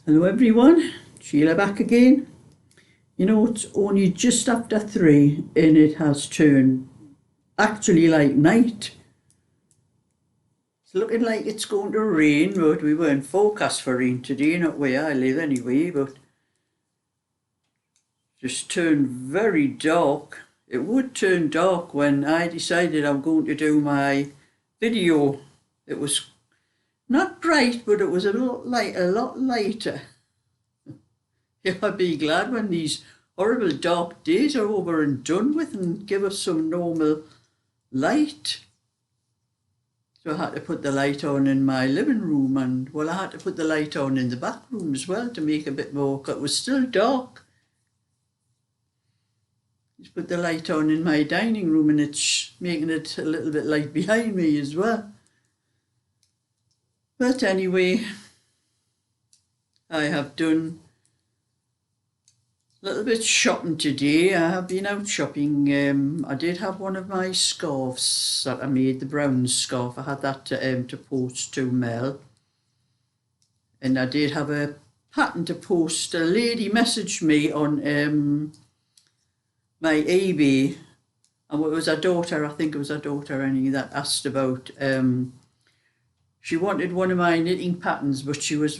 Hello everyone, Sheila back again. You know, it's only just after 3 and it has turned actually like night. It's looking like it's going to rain, but we weren't forecast for rain today, not where I live anyway, but just turned very dark. It would turn dark when I decided I'm going to do my video. It was not bright, but it was a lot lighter. Yeah, I'd be glad when these horrible dark days are over and done with and give us some normal light. So I had to put the light on in my living room and, well, I had to put the light on in the back room as well to make a bit more, because it was still dark. Just put the light on in my dining room and it's making it a little bit light behind me as well. But anyway, I have done a little bit shopping today. I have been out shopping. I did have one of my scarves that I made, the brown scarf. I had that to post to Mel. And I did have a pattern to post. A lady messaged me on my eBay, and it was her daughter, I think it was her daughter, anyway, that asked about, she wanted one of my knitting patterns, but she was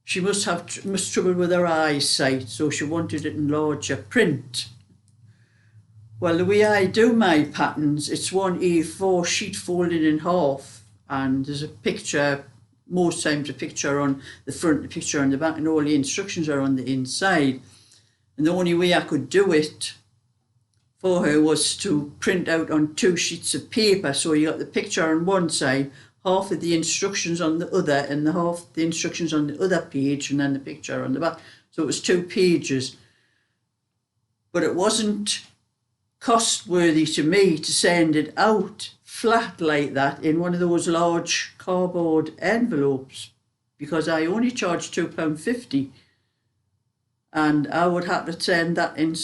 she must have much trouble with her eyesight, so she wanted it in larger print. Well, the way I do my patterns, it's one A4 sheet folded in half, and there's a picture, most times a picture on the front, a picture on the back, and all the instructions are on the inside. And the only way I could do it for her was to print out on 2 sheets of paper, so you got the picture on one side, half of the instructions on the other, and the half the instructions on the other page, and then the picture on the back. So it was 2 pages. But it wasn't cost-worthy to me to send it out flat like that in one of those large cardboard envelopes, because I only charged £2.50, and I would have to send that in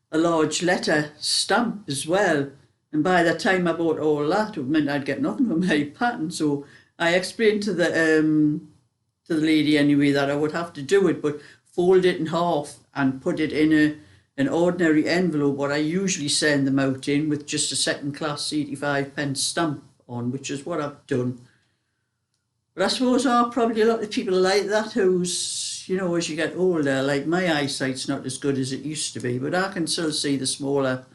a large letter stamp as well. And by the time I bought all that, it meant I'd get nothing for my pattern. So I explained to the lady anyway that I would have to do it, but fold it in half and put it in an ordinary envelope, what I usually send them out in, with just a second class 85p stamp on, which is what I've done. But I suppose there are probably a lot of people like that who's, you know, as you get older, like my eyesight's not as good as it used to be, but I can still see the smaller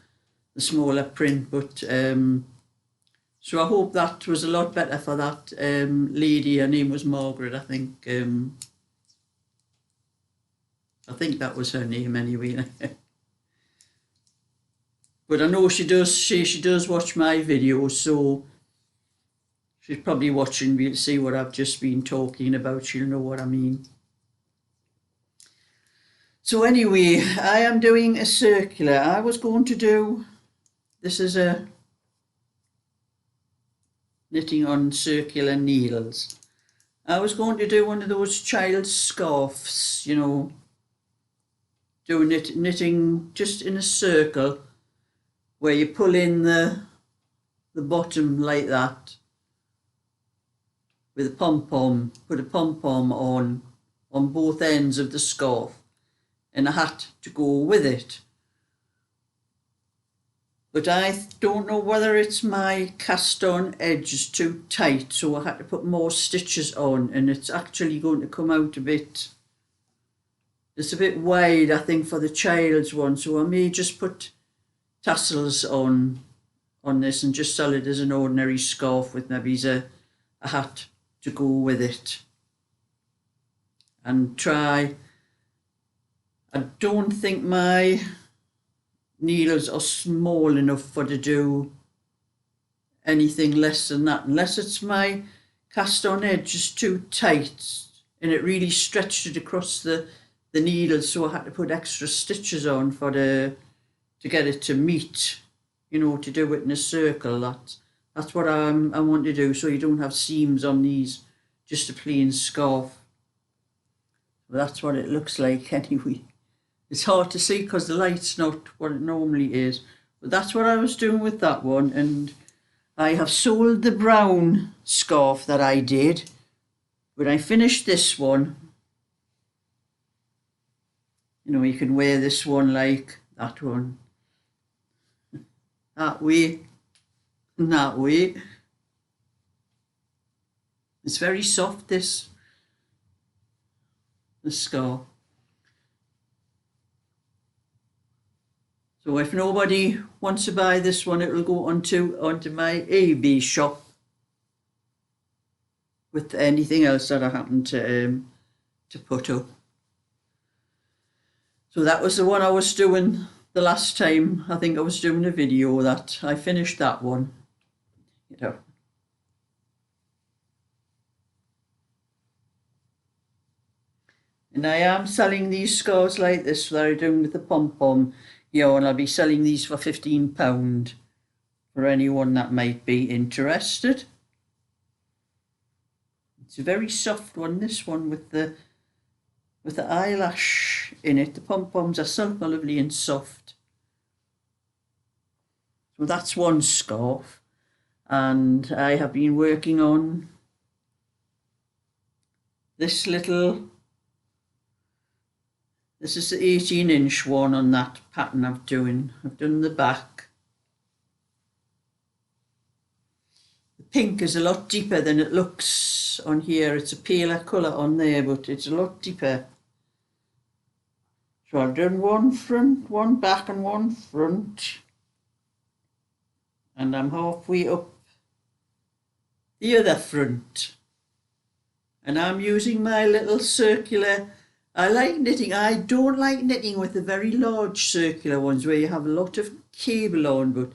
print. But so I hope that was a lot better for that lady. Her name was Margaret, I think. I think that was her name anyway. But I know she does watch my videos, so she's probably watching me to see what I've just been talking about. She'll know what I mean. So anyway, I am doing a circular. I was going to do, this is a knitting on circular needles. I was going to do one of those child scarves, you know, doing knitting just in a circle where you pull in the bottom like that with a pom-pom, put a pom-pom on both ends of the scarf, and a hat to go with it. But I don't know whether it's my cast on edge is too tight, so I had to put more stitches on, and it's actually going to come out a bit, it's a bit wide, I think, for the child's one, so I may just put tassels on this and just sell it as an ordinary scarf with maybe a hat to go with it, and try. I don't think my needles are small enough for to do anything less than that, unless it's my cast on edge is too tight and it really stretched it across the needles, so I had to put extra stitches on to get it to meet, you know, to do it in a circle. That's what I want to do, so you don't have seams on these, just a plain scarf. That's what it looks like anyway. It's hard to see because the light's not what it normally is, but that's what I was doing with that one. And I have sold the brown scarf that I did When I finish this one, you know, you can wear this one like that one, that way, and that way. It's very soft, this scarf. So if nobody wants to buy this one, it will go onto my eBay shop with anything else that I happen to put up. So that was the one I was doing the last time. I think I was doing a video that I finished that one. You know. And I am selling these scarves like this that I'm doing with the pom-pom, you know, and I'll be selling these for £15 for anyone that might be interested. It's a very soft one, this one, with the eyelash in it. The pom-poms are so lovely and soft. So that's one scarf, and I have been working on this little. This is the 18-inch one on that pattern I've done the back. The pink is a lot deeper than it looks on here. It's a paler colour on there, but it's a lot deeper. So I've done one front, one back and one front. And I'm halfway up the other front. And I'm using my little circular. I like knitting. I don't like knitting with the very large circular ones where you have a lot of cable on, but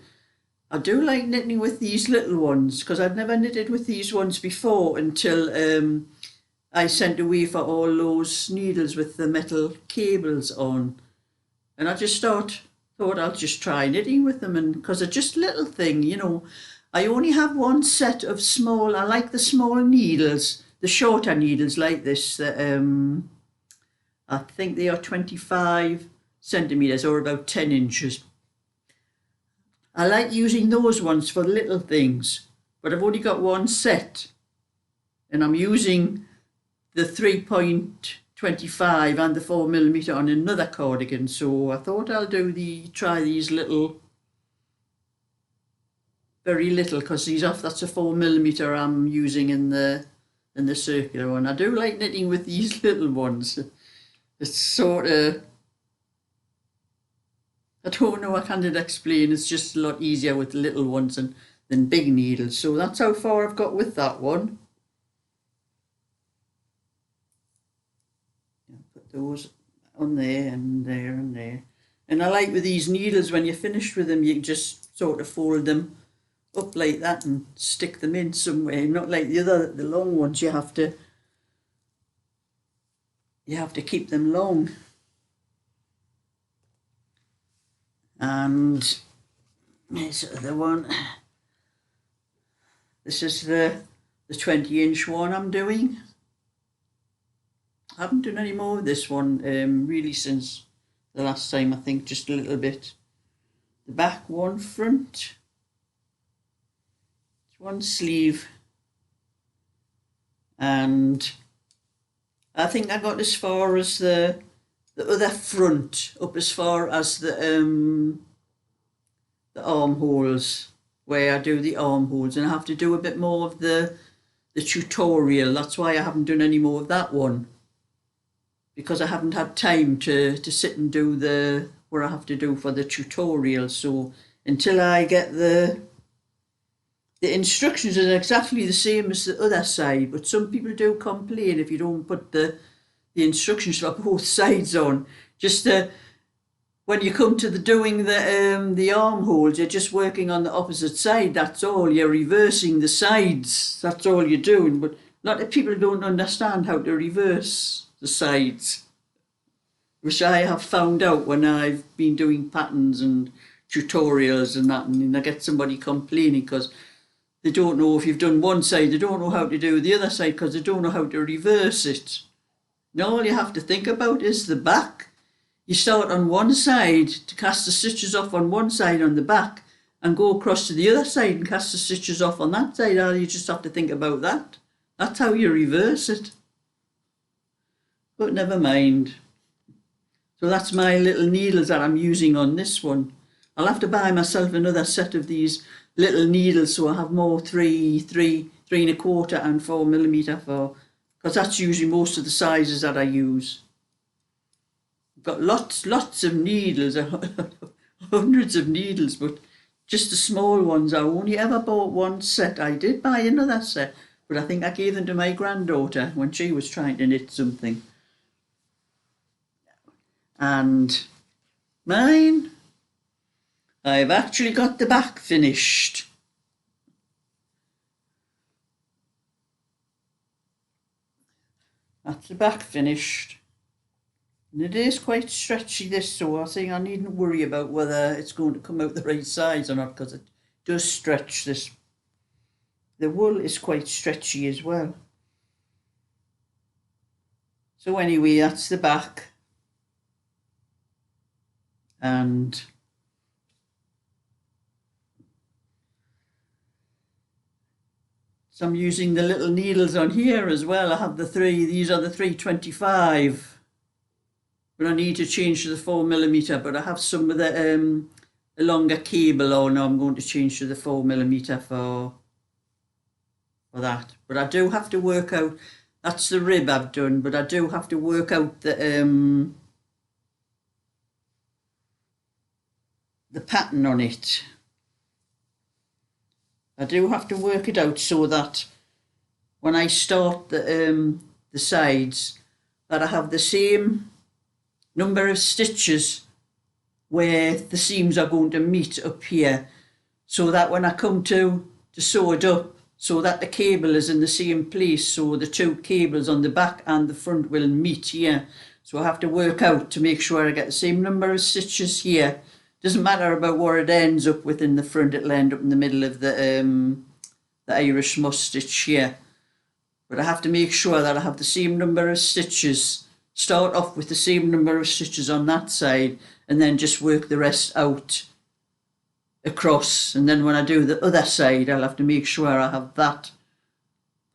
I do like knitting with these little ones because I've never knitted with these ones before until I sent away for all those needles with the metal cables on. And I just thought I'll just try knitting with them, and because they're just little thing, you know. I only have one set of small, I like the small needles, the shorter needles like this, that I think they are 25 centimetres or about 10 inches. I like using those ones for little things, but I've only got one set, and I'm using the 3.25 and the 4mm on another cardigan. So I thought I'll try these little, very little, because that's a 4mm I'm using in the circular one. I do like knitting with these little ones. It's sort of, I don't know, I can't explain. It's just a lot easier with little ones than big needles. So that's how far I've got with that one. Put those on there and there and there. And I like with these needles, when you're finished with them, you can just sort of fold them up like that and stick them in somewhere. Not like the long ones, you have to keep them long. And there's the other one. This is the 20-inch one I'm doing. I haven't done any more of this one really since the last time, I think, just a little bit. The back, one front, one sleeve, and I think I got as far as the other front, up as far as the armholes, where I do the armholes, and I have to do a bit more of the tutorial. That's why I haven't done any more of that one, because I haven't had time to sit and do what I have to do for the tutorial. So until I get the instructions are exactly the same as the other side, but some people do complain if you don't put the instructions for both sides on. Just when you come to doing the armholes, you're just working on the opposite side. That's all. You're reversing the sides. That's all you're doing. But a lot of people don't understand how to reverse the sides, which I have found out when I've been doing patterns and tutorials and that, and I get somebody complaining because they don't know if you've done one side, they don't know how to do the other side because they don't know how to reverse it. And all you have to think about is the back. You start on one side to cast the stitches off on one side on the back and go across to the other side and cast the stitches off on that side. You just have to think about that. That's how you reverse it. But never mind. So that's my little needles that I'm using on this one. I'll have to buy myself another set of these little needles so I have more 3.25 and 4mm for, because that's usually most of the sizes that I use. I've got lots of needles, hundreds of needles, but just the small ones. I only ever bought one set. I did buy another set, but I think I gave them to my granddaughter when she was trying to knit something. And mine, I've actually got the back finished. That's the back finished. And it is quite stretchy, this, so I think I needn't worry about whether it's going to come out the right size or not, because it does stretch this. The wool is quite stretchy as well. So anyway, that's the back. And so I'm using the little needles on here as well. I have these are the 325, but I need to change to the 4mm, but I have some with a longer cable on. I'm going to change to the 4mm for that. But I do have to work out, that's the rib I've done, but I do have to work out the pattern on it. I do have to work it out so that when I start the sides, that I have the same number of stitches where the seams are going to meet up here, so that when I come to sew it up, so that the cable is in the same place, so the two cables on the back and the front will meet here. So I have to work out to make sure I get the same number of stitches here. Doesn't matter about where it ends up with in the front, it'll end up in the middle of the Irish moss stitch here. But I have to make sure that I have the same number of stitches, start off with the same number of stitches on that side, and then just work the rest out across. And then when I do the other side, I'll have to make sure I have that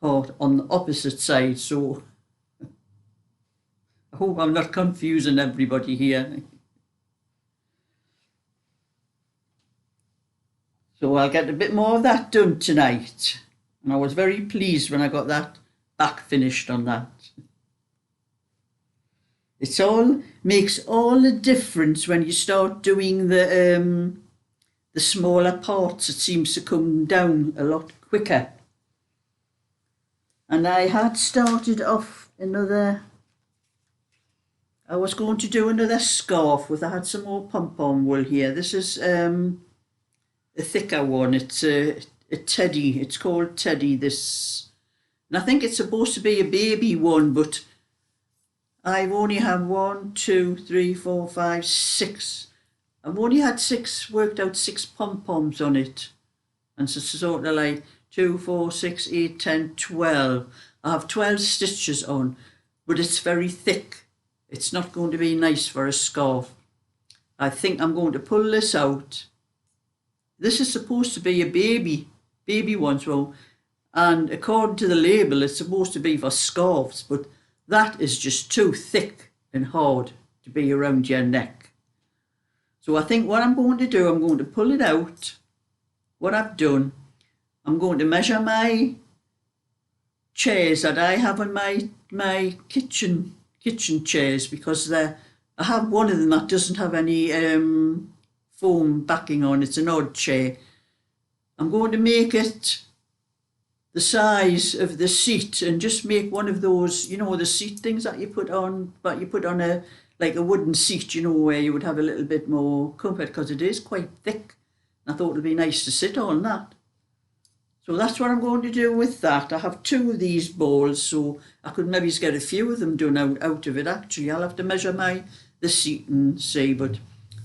part on the opposite side. So I hope I'm not confusing everybody here. So I'll get a bit more of that done tonight. And I was very pleased when I got that back finished on that. It all makes all the difference when you start doing the smaller parts. It seems to come down a lot quicker. And I had started off I was going to do another scarf I had some more pom-pom wool here. This is a thicker one. It's a teddy. It's called Teddy, this. And I think it's supposed to be a baby one, but I've only had 1, 2, 3, 4, 5, 6. I've only had worked out 6 pom-poms on it. And so it's sort of like 2, 4, 6, 8, 10, 12. I have 12 stitches on, but it's very thick. It's not going to be nice for a scarf. I think I'm going to pull this out. This is supposed to be a baby one, so, and according to the label, it's supposed to be for scarves, but that is just too thick and hard to be around your neck. So I think what I'm going to do, I'm going to pull it out. What I've done, I'm going to measure my chairs that I have on my kitchen chairs, because I have one of them that doesn't have any foam backing on. It's an odd chair. I'm going to make it the size of the seat and just make one of those, you know, the seat things that you put on, but you put on like a wooden seat, you know, where you would have a little bit more comfort, because it is quite thick. I thought it'd be nice to sit on that. So that's what I'm going to do with that. I have 2 of these balls, so I could maybe just get a few of them done out of it. Actually, I'll have to measure the seat and see, but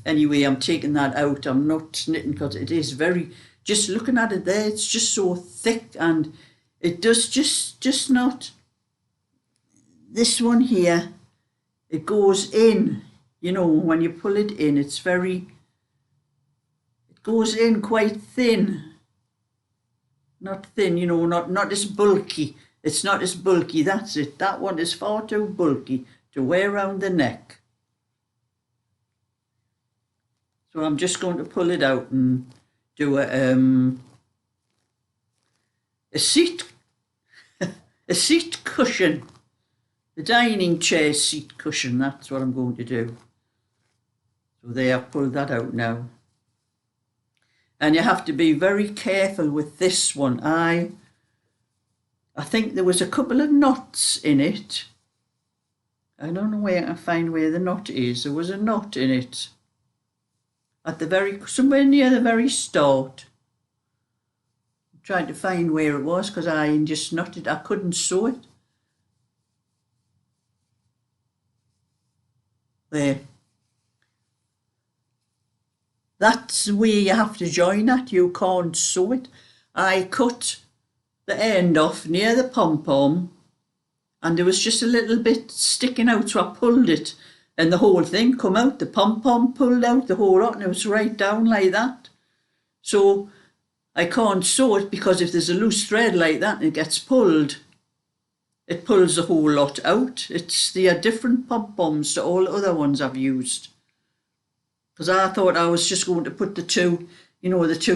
anyway, I'm taking that out. I'm not knitting, because it is very, just looking at it there, it's just so thick, and it does just not, this one here, it goes in, you know, when you pull it in, it goes in quite thin. Not thin, you know, not as bulky. It's not as bulky, that's it. That one is far too bulky to wear around the neck. So I'm just going to pull it out and do a seat a seat cushion. The dining chair seat cushion, that's what I'm going to do. So there, I've pulled that out now. And you have to be very careful with this one. I think there was a couple of knots in it. I don't know where I can find where the knot is. There was a knot in it. At somewhere near the very start. I'm trying to find where it was because I just knotted. I couldn't sew it. There. That's where you have to join at. You can't sew it. I cut the end off near the pom-pom and there was just a little bit sticking out, so I pulled it and the whole thing come out. The pom-pom pulled out, the whole lot, and it was right down like that. So I can't sew it because if there's a loose thread like that and it gets pulled, it pulls the whole lot out. They are different pom-poms to all the other ones I've used. Because I thought I was just going to put the two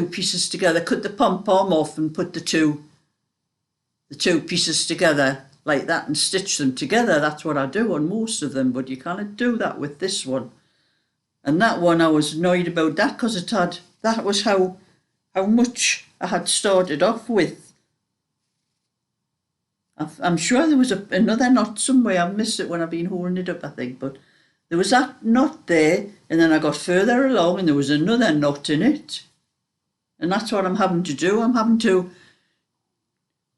pieces together, cut the pom-pom off and put the two pieces together like that and stitch them together. That's what I do on most of them, but you can't do that with this one. And that one I was annoyed about that because that was how much I had started off with. I'm sure there was another knot somewhere. I've missed it when I've been holding it up, I think, but there was that knot there, and then I got further along and there was another knot in it. And that's what I'm having to do. I'm having to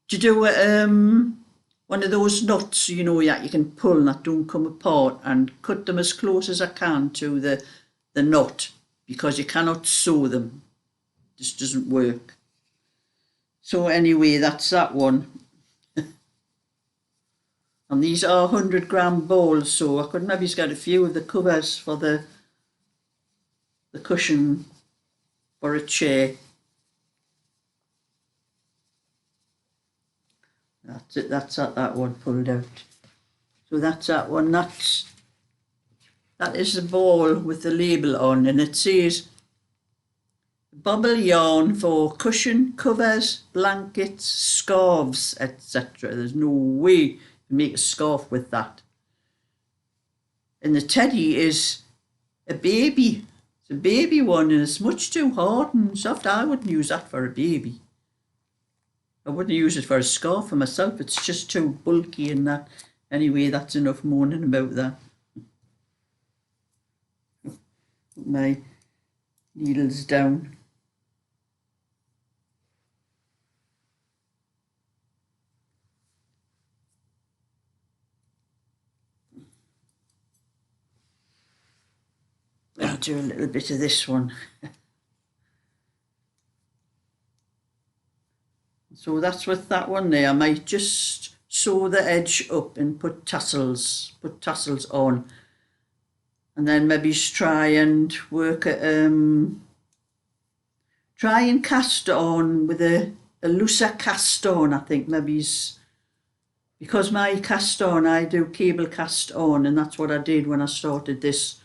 do one of those knots, that you can pull and that don't come apart, and cut them as close as I can to the knot, because you cannot sew them. It just doesn't work. So anyway, that's that one. And these are 100-gram balls, so I could maybe get a few of the covers for the cushion for a chair. That's it, that's that one pulled out. So that's that one. That is the ball with the label on, and it says bubble yarn for cushion, covers, blankets, scarves, etc. There's no way to make a scarf with that. And the teddy is a baby. It's a baby one, and it's much too hard and soft. I wouldn't use that for a baby. I wouldn't use it for a scarf for myself. It's just too bulky and that. Anyway, that's enough moaning about that. Put my needles down. I'll do a little bit of this one. So that's with that one there. I might just sew the edge up and put tassels on, and then maybe try and work at try and cast on with a looser cast on. I think maybe because my cast on, I do cable cast on, and that's what I did when I started this,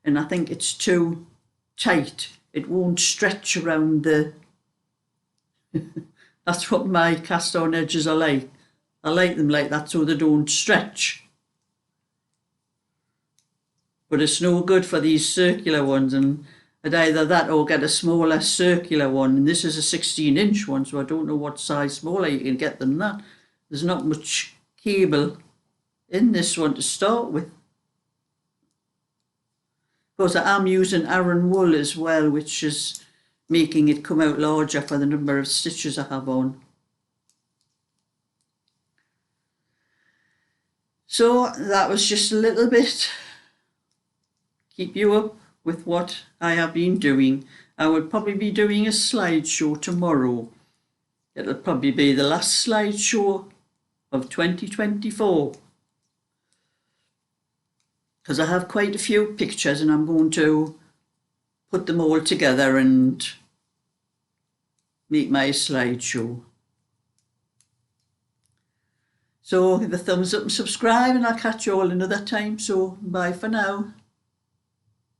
and I think it's too tight. It won't stretch around the That's what my cast on edges are like. I like them like that so they don't stretch. But it's no good for these circular ones, and I'd either that or get a smaller circular one. And this is a 16-inch one, so I don't know what size smaller you can get than that. There's not much cable in this one to start with. Of course, I am using Aran wool as well, which is making it come out larger for the number of stitches I have on. So that was just a little bit. Keep you up with what I have been doing. I will probably be doing a slideshow tomorrow. It'll probably be the last slideshow of 2024. Because I have quite a few pictures and I'm going to put them all together and make my slideshow. So give a thumbs up and subscribe, and I'll catch you all another time. So bye for now.